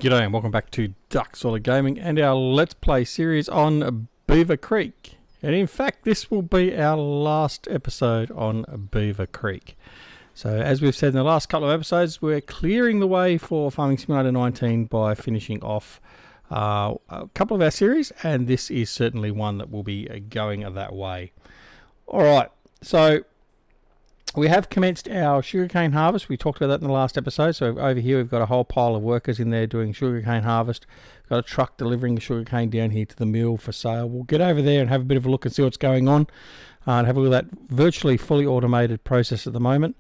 G'day and welcome back to Duckzorly Gaming and our Let's Play series on Beaver Creek. And in fact, this will be our last episode on Beaver Creek. So as we've said in the last couple of episodes, we're clearing the way for Farming Simulator 19 by finishing off a couple of our series, and this is certainly one that will be going that way. Alright, so we have commenced our sugarcane harvest. We talked about that in the last episode. So over here we've got a whole pile of workers in there doing sugarcane harvest. We've got a truck delivering the sugarcane down here to the mill for sale. We'll get over there and have a bit of a look and see what's going on. And have a look at that virtually fully automated process at the moment.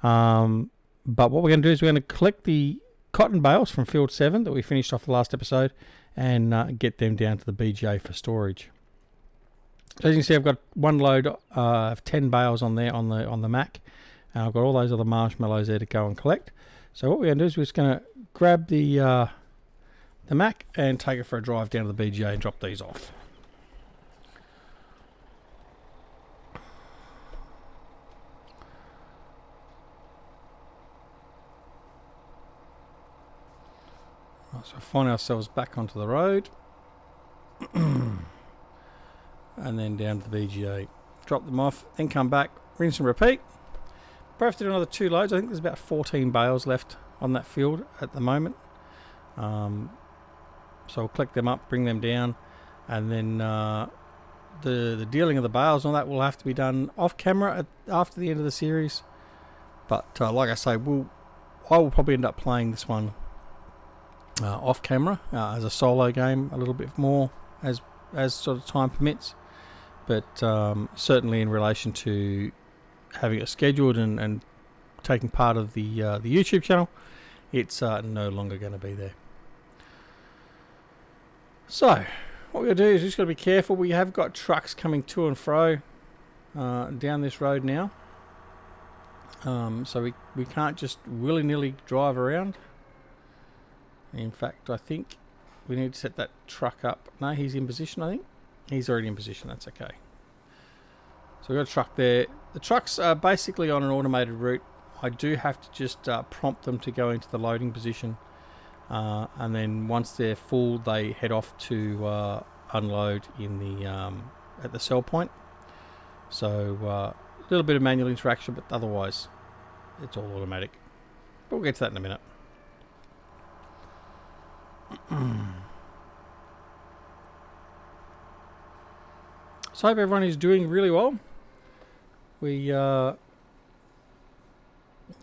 But what we're going to do is we're going to collect the cotton bales from field 7 that we finished off the last episode and get them down to the BGA for storage. So as you can see, I've got one load of 10 bales on there on the Mac, and I've got all those other marshmallows there to go and collect. So what we're going to do is we're just going to grab the Mac and take it for a drive down to the BGA and drop these off. Right, so find ourselves back onto the road. And then down to the BGA, drop them off, then come back, rinse and repeat. Probably have to do another 2 loads. I think there's about 14 bales left on that field at the moment. So we'll collect them up, bring them down, and then the dealing of the bales and all that will have to be done off camera after the end of the series. But like I say, I will probably end up playing this one off camera as a solo game a little bit more as sort of time permits. But certainly in relation to having it scheduled and taking part of the YouTube channel, it's no longer going to be there. So what we're going to do is just got to be careful. We have got trucks coming to and fro down this road now, so we can't just willy-nilly drive around. In fact, I think we need to set that truck up. No, he's in position, I think. He's already in position, that's okay. So we've got a truck there. The trucks are basically on an automated route. I do have to just prompt them to go into the loading position. And then once they're full, they head off to unload in the at the sell point. So a little bit of manual interaction, but otherwise it's all automatic. But we'll get to that in a minute. So I hope everyone is doing really well. We are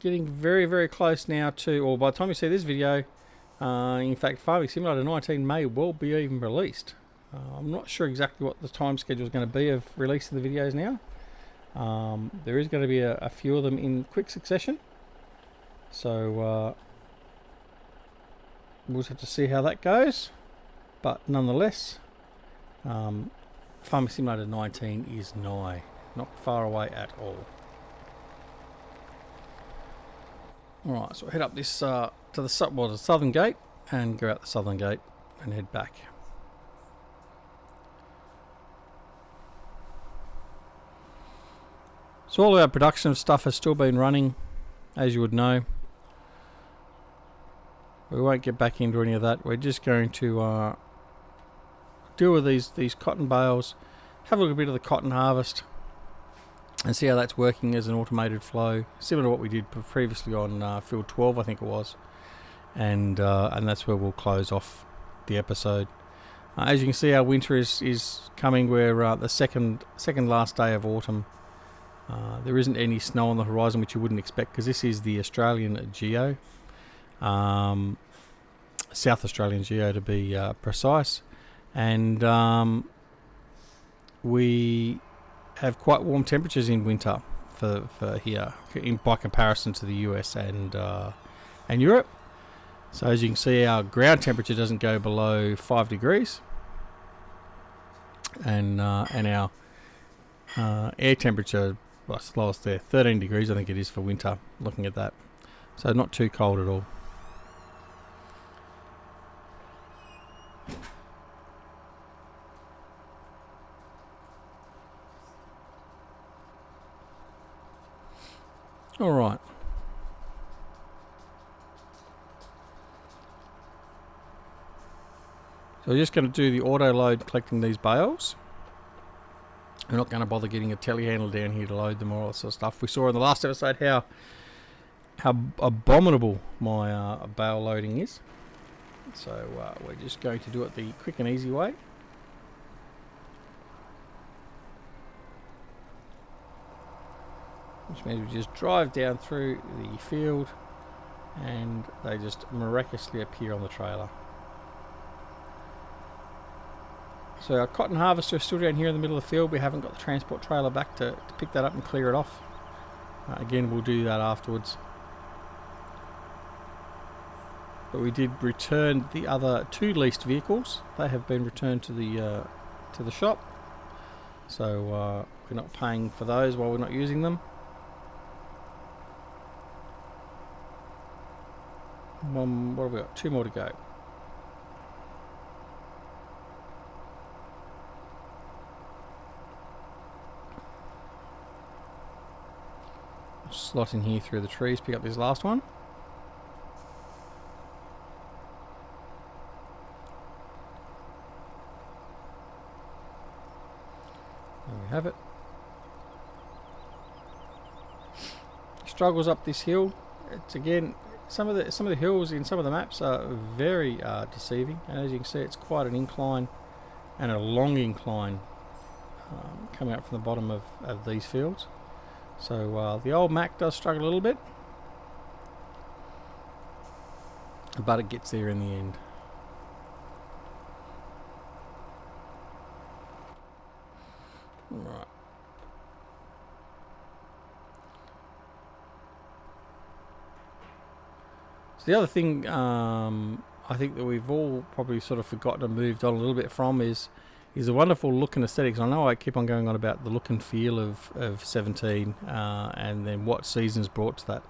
getting very, very close now to, or by the time you see this video, in fact, Farming Simulator 19 may well be even released. I'm not sure exactly what the time schedule is going to be of releasing the videos now. There is going to be a few of them in quick succession. So we'll just have to see how that goes. But nonetheless, Farming Simulator 19 is nigh, not far away at all. Alright, so we'll head up this to the southern gate and go out the southern gate and head back. So all of our production stuff has still been running, as you would know. We won't get back into any of that. We're just going to deal with these cotton bales, have a look at a bit of the cotton harvest and see how that's working as an automated flow, similar to what we did previously on field 12, I think it was, and that's where we'll close off the episode. As you can see, our winter is coming. We're the second last day of autumn. There isn't any snow on the horizon, which you wouldn't expect, because this is the Australian geo, South Australian geo to be precise. And we have quite warm temperatures in winter for here, by comparison to the US and Europe. So as you can see, our ground temperature doesn't go below 5 degrees, and our air temperature, well, it's the lowest there, 13 degrees I think it is for winter. Looking at that, so not too cold at all. All right. So we're just going to do the auto load collecting these bales. We're not going to bother getting a telehandler down here to load them or all that sort of stuff. We saw in the last episode how abominable my bale loading is. So we're just going to do it the quick and easy way. Which means we just drive down through the field and they just miraculously appear on the trailer. So our cotton harvester is still down here in the middle of the field. We haven't got the transport trailer back to pick that up and clear it off. Again, we'll do that afterwards. But we did return the other 2 leased vehicles. They have been returned to the shop. So we're not paying for those while we're not using them. What have we got? 2 more to go. Slot in here through the trees, pick up this last one. There we have it. Struggles up this hill. It's again some of the hills in some of the maps are very deceiving, and as you can see, it's quite an incline and a long incline coming up from the bottom of these fields. So the old Mac does struggle a little bit, but it gets there in the end. Right. So the other thing I think that we've all probably sort of forgotten and moved on a little bit from is a wonderful look and aesthetics. I know I keep on going on about the look and feel of 17 and then what seasons brought to that.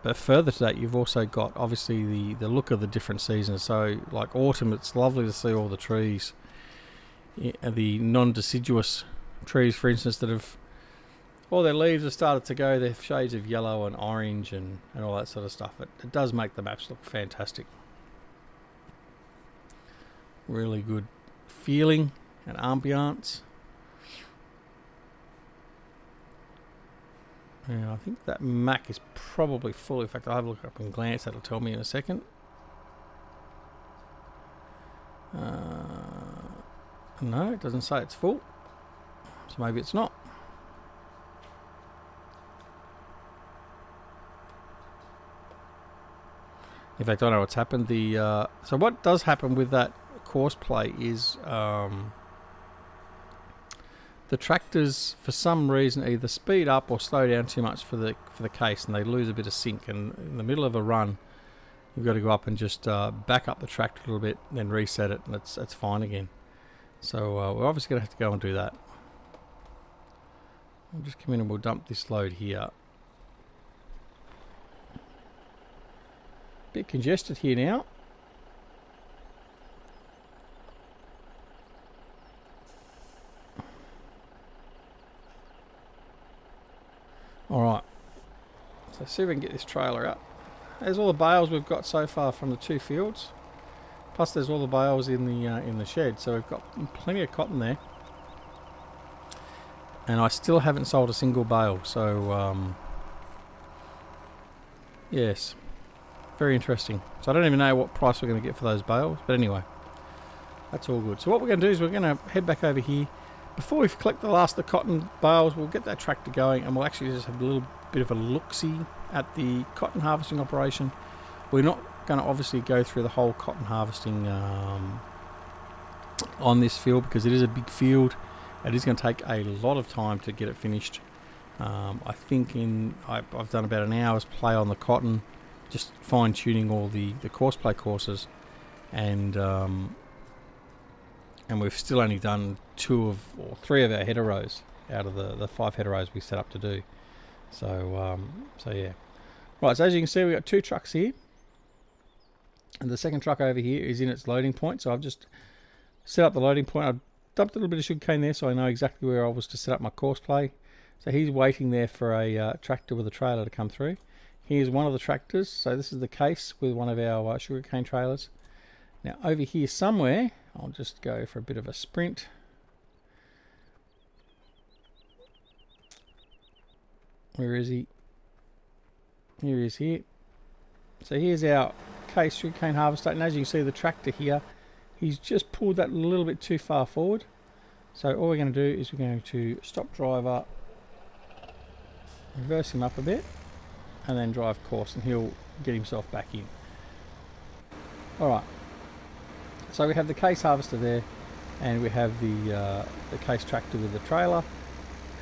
But further to that, you've also got obviously the look of the different seasons. So like autumn, it's lovely to see all the trees, the non-deciduous trees, for instance, that have all their leaves have started to go. They're shades of yellow and orange and all that sort of stuff. It does make the maps look fantastic. Really good feeling and ambiance. Yeah, I think that Mac is probably full. In fact, I'll have a look up and glance. That'll tell me in a second. No, it doesn't say it's full. So maybe it's not. In fact, I know what's happened. So what does happen with that course play is the tractors, for some reason, either speed up or slow down too much for the case, and they lose a bit of sync. And in the middle of a run, you've got to go up and just back up the tractor a little bit, and then reset it, and it's fine again. So we're obviously going to have to go and do that. We'll just come in and we'll dump this load here. Bit congested here now. Alright, so see if we can get this trailer up. There's all the bales we've got so far from the 2 fields. Plus there's all the bales in the shed, so we've got plenty of cotton there. And I still haven't sold a single bale, so yes, very interesting. So I don't even know what price we're going to get for those bales, but anyway, that's all good. So what we're going to do is we're going to head back over here. Before we collect the last of the cotton bales, we'll get that tractor going, and we'll actually just have a little bit of a look-see at the cotton harvesting operation. We're not going to obviously go through the whole cotton harvesting on this field because it is a big field. It is going to take a lot of time to get it finished. I think I've done about an hour's play on the cotton, just fine-tuning all the course play courses, and we've still only done 2 or 3 of our header rows out of the 5 header rows we set up to do. So yeah. Right, so as you can see, we've got 2 trucks here. And the second truck over here is in its loading point. So I've just set up the loading point. I've dumped a little bit of sugarcane there so I know exactly where I was to set up my course play. So he's waiting there for a tractor with a trailer to come through. Here's one of the tractors. So this is the case with one of our sugarcane trailers. Now over here somewhere, I'll just go for a bit of a sprint. Where is he? Here he is here. So here's our case sugarcane harvester, and as you can see the tractor here, he's just pulled that a little bit too far forward. So all we're going to do is we're going to stop driver, reverse him up a bit, and then drive course, and he'll get himself back in. Alright, so we have the case harvester there, and we have the case tractor with the trailer,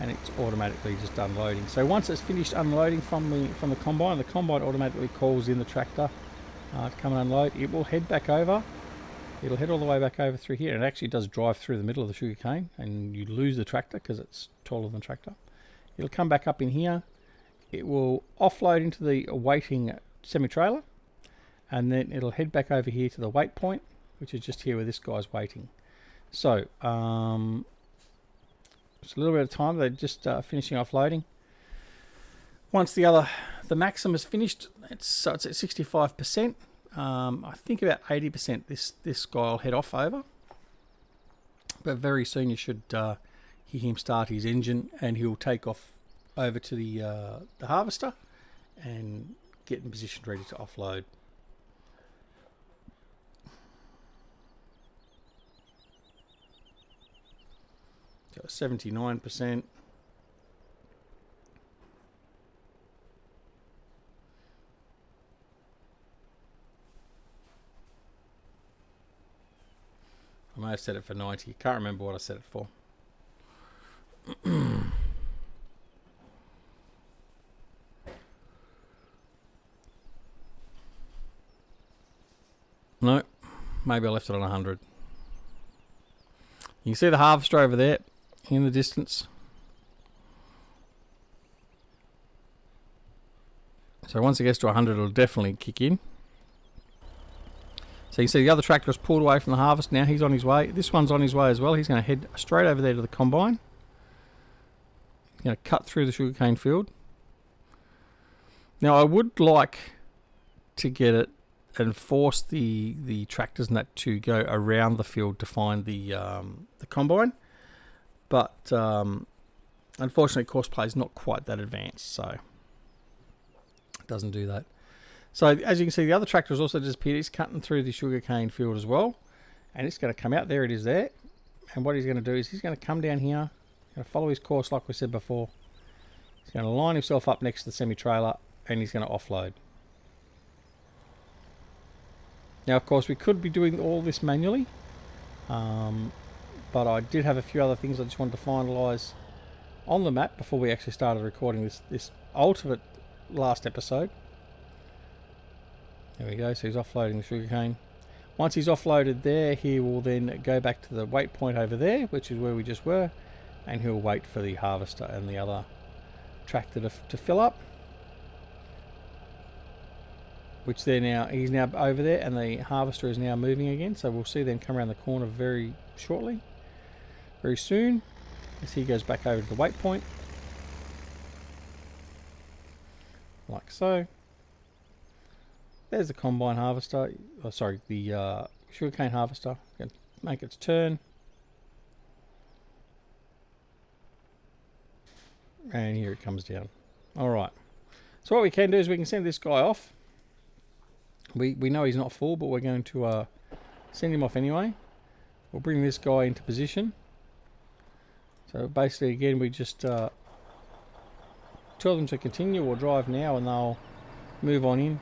and it's automatically just unloading. So once it's finished unloading from the combine automatically calls in the tractor to come and unload. It will head back over. It'll head all the way back over through here, and it actually does drive through the middle of the sugarcane, and you lose the tractor because it's taller than the tractor. It'll come back up in here. It will offload into the waiting semi-trailer, and then it'll head back over here to the wait point, which is just here where this guy's waiting. So it's a little bit of time. They're just finishing offloading. Once the maximum is finished, it's at 65%. I think about 80% this guy will head off over. But very soon you should hear him start his engine, and he'll take off over to the harvester and get in position ready to offload. So 79%. I may have set it for 90. Can't remember what I set it for. No, maybe I left it on 100. You can see the harvester over there in the distance. So once it gets to 100, it'll definitely kick in. So you can see the other tractor is pulled away from the harvest. Now he's on his way. This one's on his way as well. He's going to head straight over there to the combine. He's going to cut through the sugarcane field. Now I would like to get it and force the tractors and that to go around the field to find the combine, but unfortunately course play is not quite that advanced, so it doesn't do that. So as you can see, the other tractor has also disappeared. He's cutting through the sugarcane field as well, and it's going to come out. There it is there. And what he's going to do is he's going to come down here, going to follow his course like we said before. He's going to line himself up next to the semi-trailer, and he's going to offload. Now, of course, we could be doing all this manually, but I did have a few other things I just wanted to finalise on the map before we actually started recording this ultimate last episode. There we go, so he's offloading the sugarcane. Once he's offloaded there, he will then go back to the wait point over there, which is where we just were, and he'll wait for the harvester and the other tractor to fill up. Which he's now over there, and the harvester is now moving again, so we'll see them come around the corner very shortly, very soon, as he goes back over to the wait point, like so. There's the combine harvester, the sugarcane harvester. Going to make its turn, and here it comes down. Alright, so what we can do is we can send this guy off. We know he's not full, but we're going to send him off anyway. We'll bring this guy into position. So basically, again, we just tell them to continue or drive now, and they'll move on in.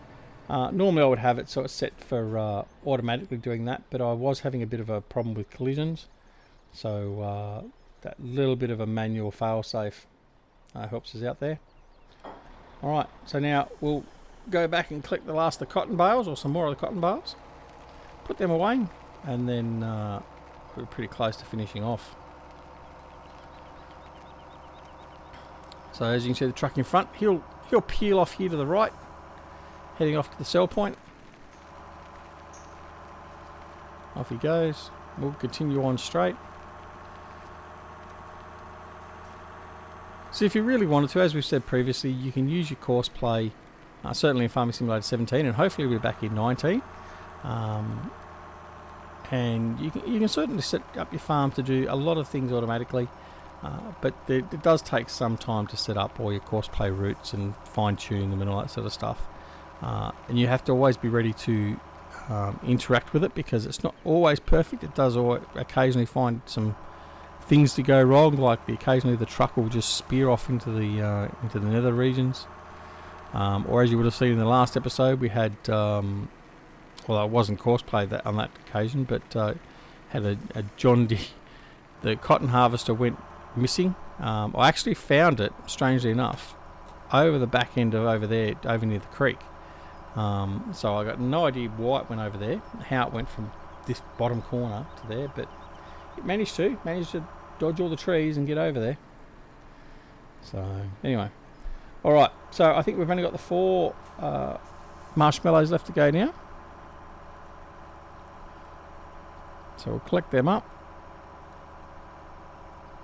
Normally I would have it so it's set for automatically doing that, but I was having a bit of a problem with collisions. So that little bit of a manual fail-safe helps us out there. Alright, so now we'll go back and collect the last of the cotton bales, or some more of the cotton bales, put them away, and then we're pretty close to finishing off. So as you can see, the truck in front, he'll peel off here to the right, heading off to the sell point. Off he goes. We'll continue on straight. So if you really wanted to, as we've said previously, you can use your course play, certainly in Farming Simulator 17, and hopefully we're back in 19. and you can certainly set up your farm to do a lot of things automatically, but it does take some time to set up all your course play routes and fine tune them and all that sort of stuff, and you have to always be ready to interact with it, because it's not always perfect. It does occasionally find some things to go wrong, like occasionally the truck will just spear off into the nether regions, or as you would have seen in the last episode, we had well, it wasn't course play on that occasion, but had a John Deere. The cotton harvester went missing. I actually found it, strangely enough, over the back end of over there, over near the creek. So I got no idea why it went over there, how it went from this bottom corner to there, but it managed to dodge all the trees and get over there. So anyway, all right. So I think we've only got the 4 marshmallows left to go now. So we'll collect them up,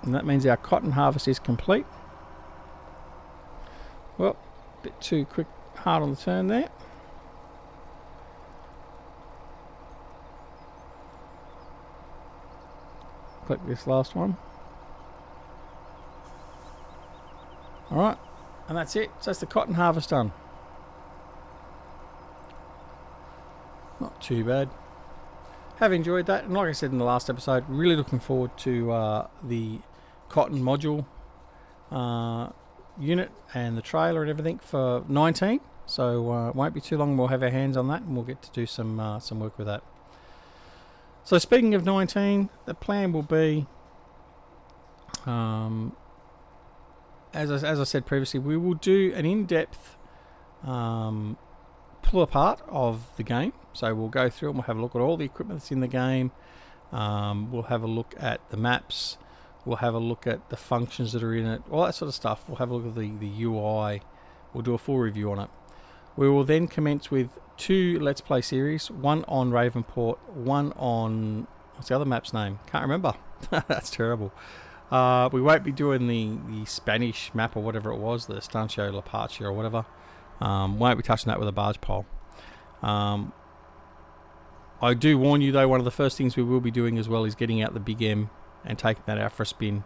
and that means our cotton harvest is complete. Well, a bit too hard on the turn there. Click this last one. Alright, and that's it. So that's the cotton harvest done. Not too bad. Have enjoyed that, and like I said in the last episode, really looking forward to the cotton module unit and the trailer and everything for 19. So it won't be too long, we'll have our hands on that and we'll get to do some work with that. So speaking of 19, the plan will be, as I said previously, we will do an in-depth pull apart of the game. So we'll go through and we'll have a look at all the equipment that's in the game. We'll have a look at the maps. We'll have a look at the functions that are in it, all that sort of stuff. We'll have a look at the UI. We'll do a full review on it. We will then commence with 2 Let's Play series, one on Ravenport, one on, what's the other map's name? Can't remember. That's terrible. We won't be doing the Spanish map or whatever it was, the Estancia La Pacha or whatever. Won't be touching that with a barge pole. I do warn you though, one of the first things we will be doing as well is getting out the Big M and taking that out for a spin.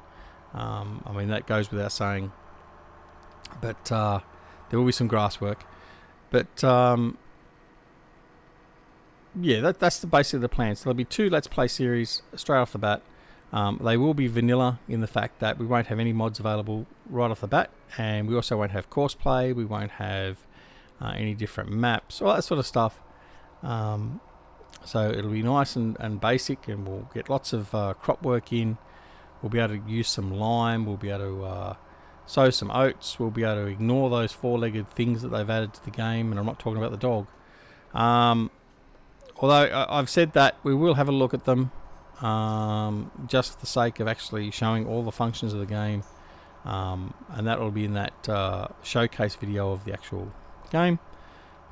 I mean, that goes without saying. But there will be some grass work. But yeah, that's basically the plan. So there'll be 2 Let's Play series straight off the bat. They will be vanilla in the fact that we won't have any mods available right off the bat, and we also won't have course play, we won't have any different maps, all that sort of stuff. So it'll be nice and basic, and we'll get lots of crop work in. We'll be able to use some lime, we'll be able to sow some oats, we'll be able to ignore those 4-legged things that they've added to the game, and I'm not talking about the dog. Although I've said that we will have a look at them, just for the sake of actually showing all the functions of the game, and that will be in that showcase video of the actual game.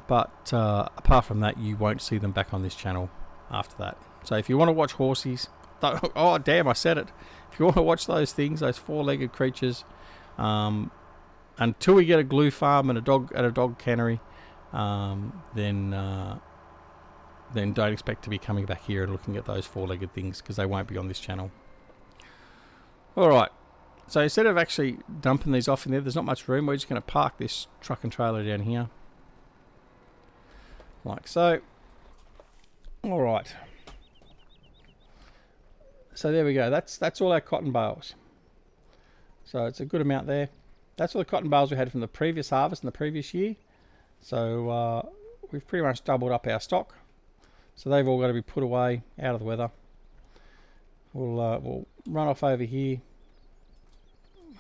But apart from that, you won't see them back on this channel after that. So if you want to watch horsies, oh damn, I said it. If you want to watch those things, those 4-legged creatures, until we get a glue farm and a dog cannery, then don't expect to be coming back here and looking at those 4-legged things, because they won't be on this channel. Alright, so instead of actually dumping these off in there's not much room. We're just going to park this truck and trailer down here, like so. Alright, so there we go. That's all our cotton bales. So it's a good amount there. That's all the cotton bales we had from the previous harvest in the previous year. So we've pretty much doubled up our stock. So they've all got to be put away out of the weather. We'll run off over here.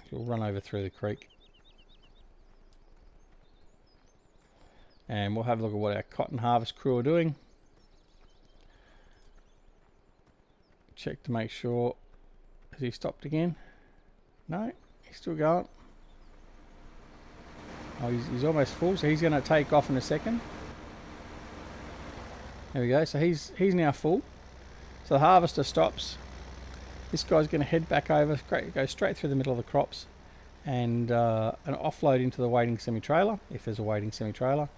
We'll run over through the creek. And we'll have a look at what our cotton harvest crew are doing. Check to make sure. Has he stopped again? No, he's still going. Oh, he's almost full, so he's going to take off in a second. There we go, so he's now full. So the harvester stops. This guy's going to head back over, go straight through the middle of the crops, and offload into the waiting semi-trailer, if there's a waiting semi-trailer.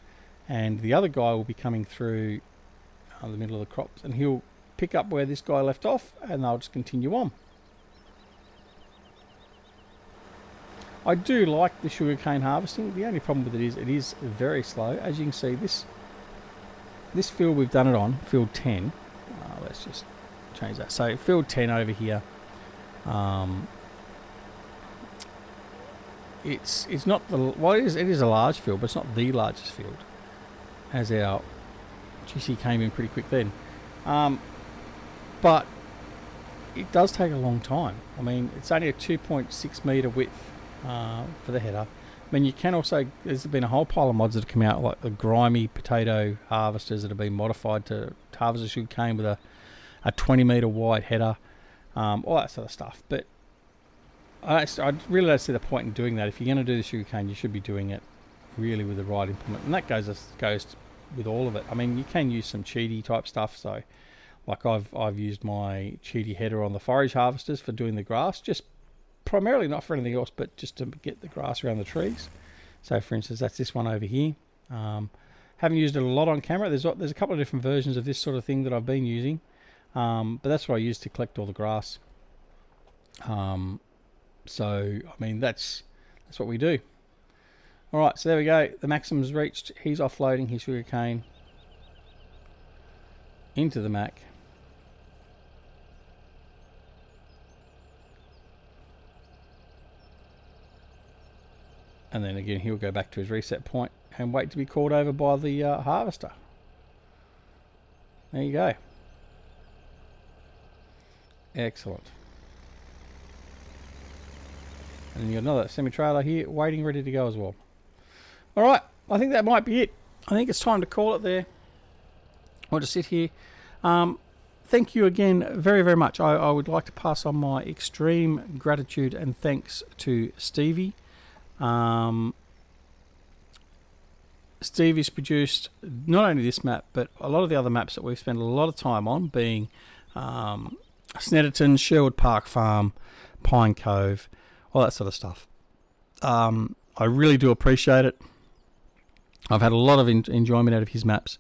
And the other guy will be coming through the middle of the crops, and he'll pick up where this guy left off, and they'll just continue on. I do like the sugarcane harvesting. The only problem with it is very slow. As you can see, this field we've done it on, field 10. Let's just change that. So field 10 over here. It's not the, well, it is a large field, but it's not the largest field. As our GC came in pretty quick then. But it does take a long time. I mean, it's only a 2.6 metre width for the header. I mean, you can also, there's been a whole pile of mods that have come out, like the grimy potato harvesters that have been modified to harvest a sugarcane with a 20 metre wide header, all that sort of stuff. But I really don't see the point in doing that. If you're going to do the sugarcane, you should be doing it really with the right implement, and that goes with all of it. I mean, you can use some cheaty type stuff. So, like I've used my cheaty header on the forage harvesters for doing the grass, just primarily not for anything else, but just to get the grass around the trees. So, for instance, that's this one over here. Haven't used it a lot on camera. There's a couple of different versions of this sort of thing that I've been using, but that's what I use to collect all the grass. So, I mean, that's what we do. All right, so there we go. The maximum's reached. He's offloading his sugarcane into the Mac. And then again, he'll go back to his reset point and wait to be called over by the harvester. There you go. Excellent. And you've got another semi-trailer here waiting, ready to go as well. All right, I think that might be it. I think it's time to call it there. I'll just sit here. Thank you again very, very much. I would like to pass on my extreme gratitude and thanks to Stevie. Stevie's produced not only this map, but a lot of the other maps that we've spent a lot of time on, being Snetterton, Sherwood Park Farm, Pine Cove, all that sort of stuff. I really do appreciate it. I've had a lot of enjoyment out of his maps,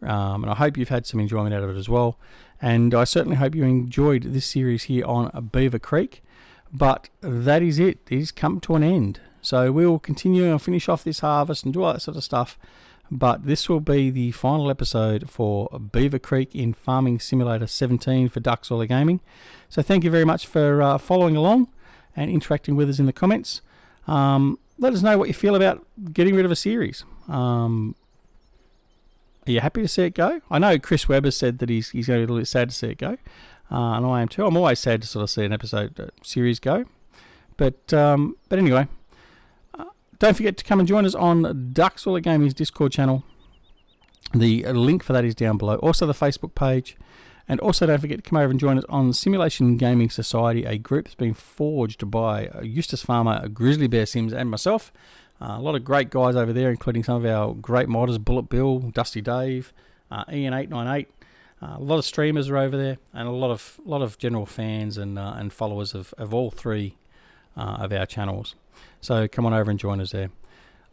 and I hope you've had some enjoyment out of it as well. And I certainly hope you enjoyed this series here on Beaver Creek. But that is it. It's come to an end. So we will continue and finish off this harvest and do all that sort of stuff. But this will be the final episode for Beaver Creek in Farming Simulator 17 for Duckzorly Gaming. So thank you very much for following along and interacting with us in the comments. Let us know what you feel about getting rid of a series. Are you happy to see it go? I know Chris Webber said that he's going to be a little bit sad to see it go. And I am too. I'm always sad to sort of see an episode series go. But anyway, don't forget to come and join us on Duckzorly Gaming's Discord channel. The link for that is down below. Also the Facebook page. And also don't forget to come over and join us on Simulation Gaming Society, a group that's been forged by Eustace Pharmer, Grizzly Bear Sims, and myself. A lot of great guys over there, including some of our great modders, Bullet Bill, Dusty Dave, Ian898. A lot of streamers are over there, and a lot of general fans and followers of all three of our channels. So come on over and join us there.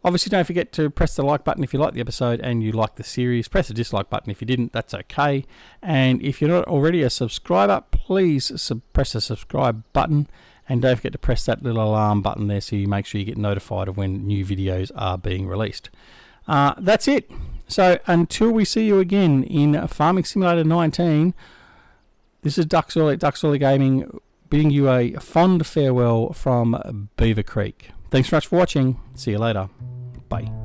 Obviously, don't forget to press the like button if you like the episode and you like the series. Press the dislike button if you didn't. That's okay. And if you're not already a subscriber, please press the subscribe button. And don't forget to press that little alarm button there so you make sure you get notified of when new videos are being released. That's it. So until we see you again in Farming Simulator 19, this is Duckzorly at Duckzorly Gaming, bidding you a fond farewell from Beaver Creek. Thanks very much for watching. See you later. Bye.